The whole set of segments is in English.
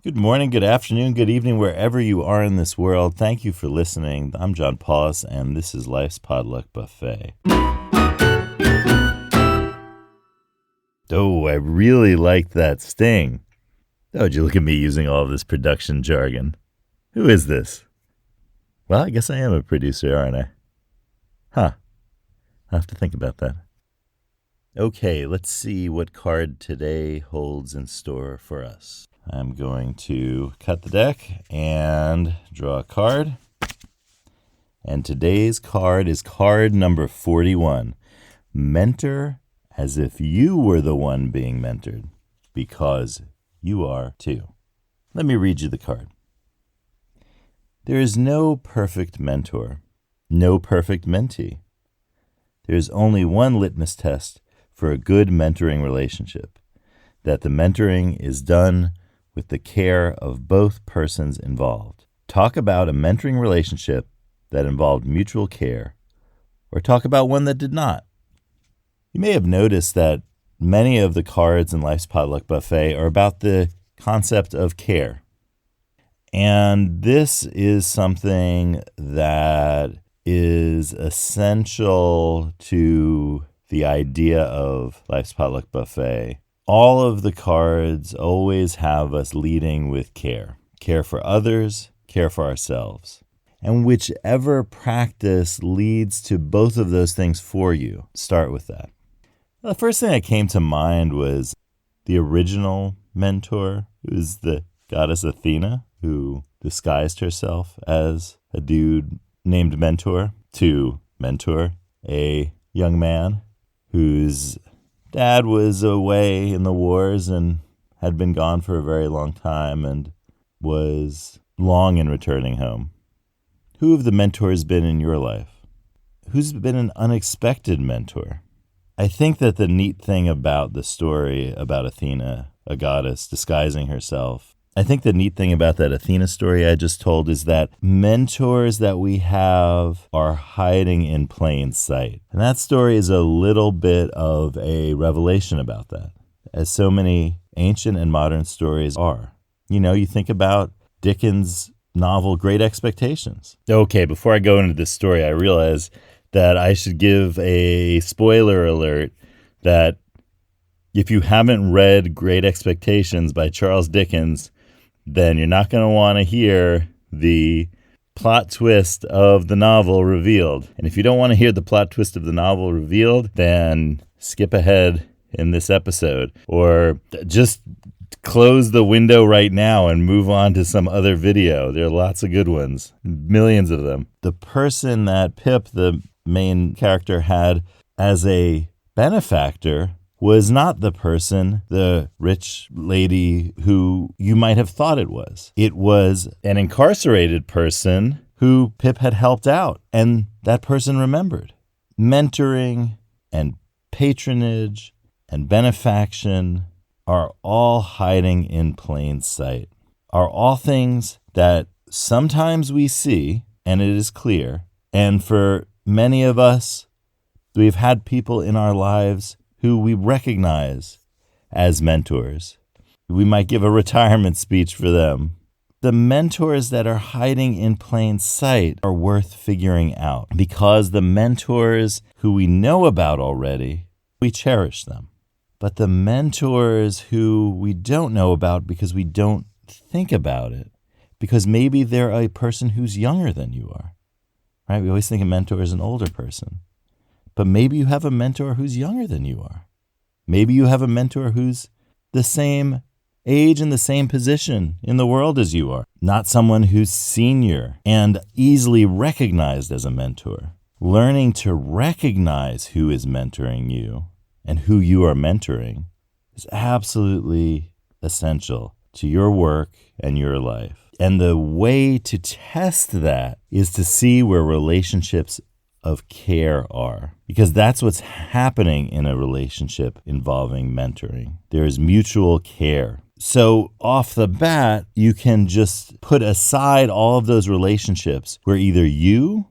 Good morning, good afternoon, good evening, wherever you are in this world. Thank you for listening. I'm John Paulus, and this is Life's Potluck Buffet. Oh, I really liked that sting. Oh, would you look at me using all of this production jargon? Who is this? Well, I guess I am a producer, aren't I? Huh. I'll have to think about that. Okay, let's see what card today holds in store for us. I'm going to cut the deck and draw a card. And today's card is card number 41. Mentor as if you were the one being mentored, because you are too. Let me read you the card. There is no perfect mentor, no perfect mentee. There is only one litmus test for a good mentoring relationship, that the mentoring is done with the care of both persons involved. Talk about a mentoring relationship that involved mutual care, or talk about one that did not. You may have noticed that many of the cards in Life's Potluck Buffet are about the concept of care. And this is something that is essential to the idea of Life's Potluck Buffet. All of the cards always have us leading with care. Care for others, care for ourselves. And whichever practice leads to both of those things for you, start with that. The first thing that came to mind was the original mentor, who was the goddess Athena, who disguised herself as a dude named Mentor to mentor a young man whose dad was away in the wars and had been gone for a very long time and was long in returning home. Who have the mentors been in your life? Who's been an unexpected mentor? I think that the neat thing about the story about Athena, a goddess disguising herself, I think the neat thing about that Athena story I just told is that mentors that we have are hiding in plain sight. And that story is a little bit of a revelation about that, as so many ancient and modern stories are. You know, you think about Dickens' novel Great Expectations. Okay, before I go into this story, I realize that I should give a spoiler alert that if you haven't read Great Expectations by Charles Dickens, then you're not going to want to hear the plot twist of the novel revealed. And if you don't want to hear the plot twist of the novel revealed, then skip ahead in this episode, or just close the window right now and move on to some other video. There are lots of good ones, millions of them. The person that Pip, the main character, had as a benefactor was not the person, the rich lady who you might have thought it was. It was an incarcerated person who Pip had helped out, and that person remembered. Mentoring and patronage and benefaction are all hiding in plain sight, are all things that sometimes we see, and it is clear, and for many of us, we've had people in our lives who we recognize as mentors. We might give a retirement speech for them. The mentors that are hiding in plain sight are worth figuring out, because the mentors who we know about already, we cherish them. But the mentors who we don't know about because we don't think about it, because maybe they're a person who's younger than you are, right? We always think a mentor is an older person. But maybe you have a mentor who's younger than you are. Maybe you have a mentor who's the same age and the same position in the world as you are. Not someone who's senior and easily recognized as a mentor. Learning to recognize who is mentoring you and who you are mentoring is absolutely essential to your work and your life. And the way to test that is to see where relationships of care are, because that's what's happening in a relationship involving mentoring. There is mutual care. So off the bat, you can just put aside all of those relationships where either you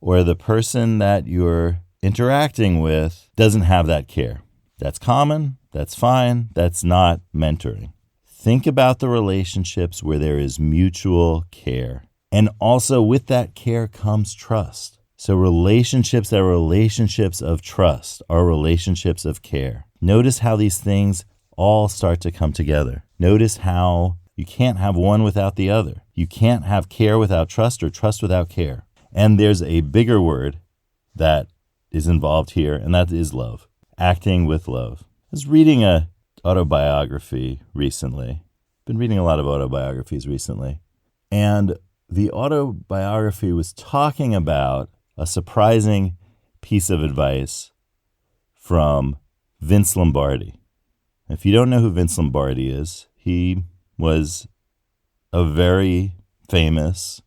or the person that you're interacting with doesn't have that care. That's common. That's fine. That's not mentoring. think about the relationships where there is mutual care. And also with that care comes trust. So relationships that are relationships of trust are relationships of care. Notice how these things all start to come together. Notice how you can't have one without the other. You can't have care without trust or trust without care. And there's a bigger word that is involved here, and that is love. Acting with love. I was reading a autobiography recently. Been reading a lot of autobiographies recently. And the autobiography was talking about a surprising piece of advice from Vince Lombardi. If you don't know who Vince Lombardi is, he was a very famous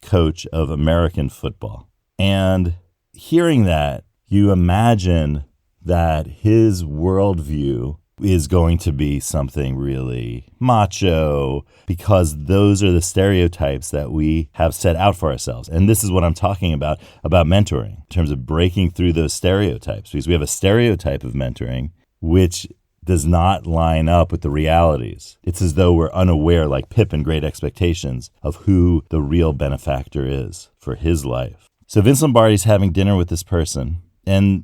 coach of American football. And hearing that, you imagine that his worldview is going to be something really macho, because those are the stereotypes that we have set out for ourselves. And this is what I'm talking about mentoring, in terms of breaking through those stereotypes, because we have a stereotype of mentoring which does not line up with the realities. It's as though we're unaware, like Pip in Great Expectations, of who the real benefactor is for his life. So Vince Lombardi's having dinner with this person, and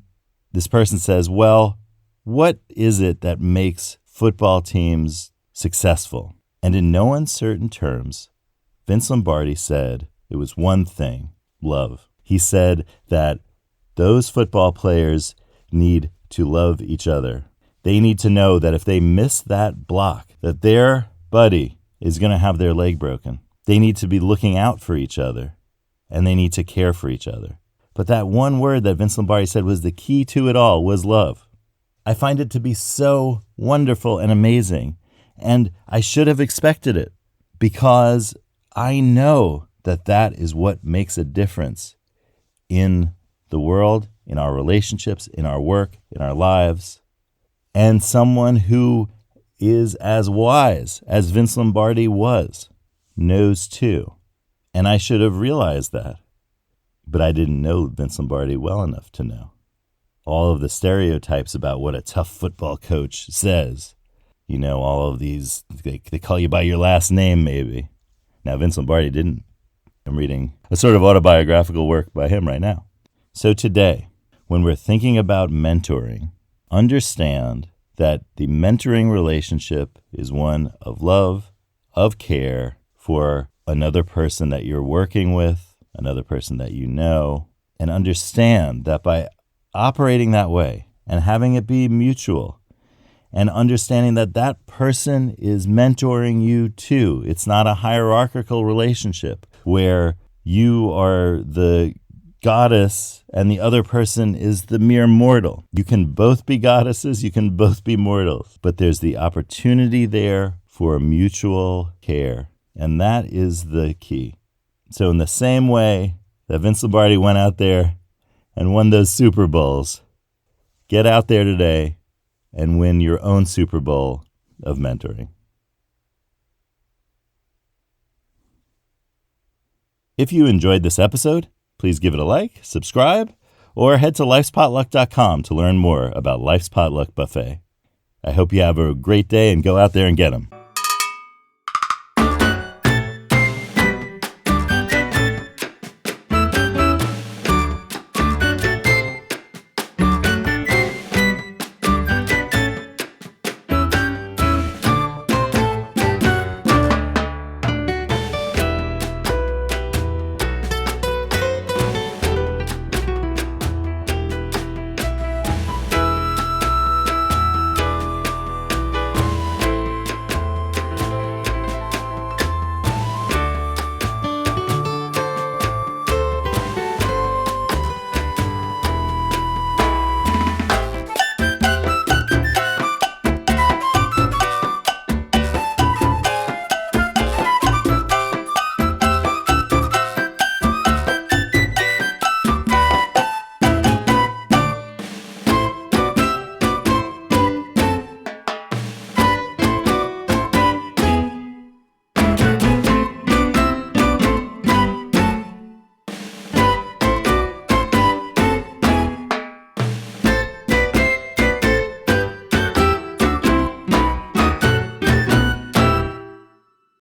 this person says, well, what is it that makes football teams successful? And in no uncertain terms, Vince Lombardi said it was one thing: love. He said that those football players need to love each other. They need to know that if they miss that block, that their buddy is going to have their leg broken. They need to be looking out for each other, and they need to care for each other. But that one word that Vince Lombardi said was the key to it all, was love. I find it to be so wonderful and amazing, and I should have expected it, because I know that that is what makes a difference in the world, in our relationships, in our work, in our lives. And someone who is as wise as Vince Lombardi was knows too. And I should have realized that. But I didn't know Vince Lombardi well enough to know. All of the stereotypes about what a tough football coach says. You know, all of these, they call you by your last name, maybe. Now, Vince Lombardi didn't. I'm reading a sort of autobiographical work by him right now. So today, when we're thinking about mentoring, understand that the mentoring relationship is one of love, of care for another person that you're working with, another person that you know, and understand that by operating that way and having it be mutual and understanding that that person is mentoring you too. It's not a hierarchical relationship where you are the goddess and the other person is the mere mortal. You can both be goddesses, you can both be mortals, but there's the opportunity there for mutual care, and that is the key. So in the same way that Vince Lombardi went out there and won those Super Bowls, get out there today and win your own Super Bowl of mentoring. If you enjoyed this episode, please give it a like, subscribe, or head to lifespotluck.com to learn more about Life's Potluck Buffet. I hope you have a great day and go out there and get them.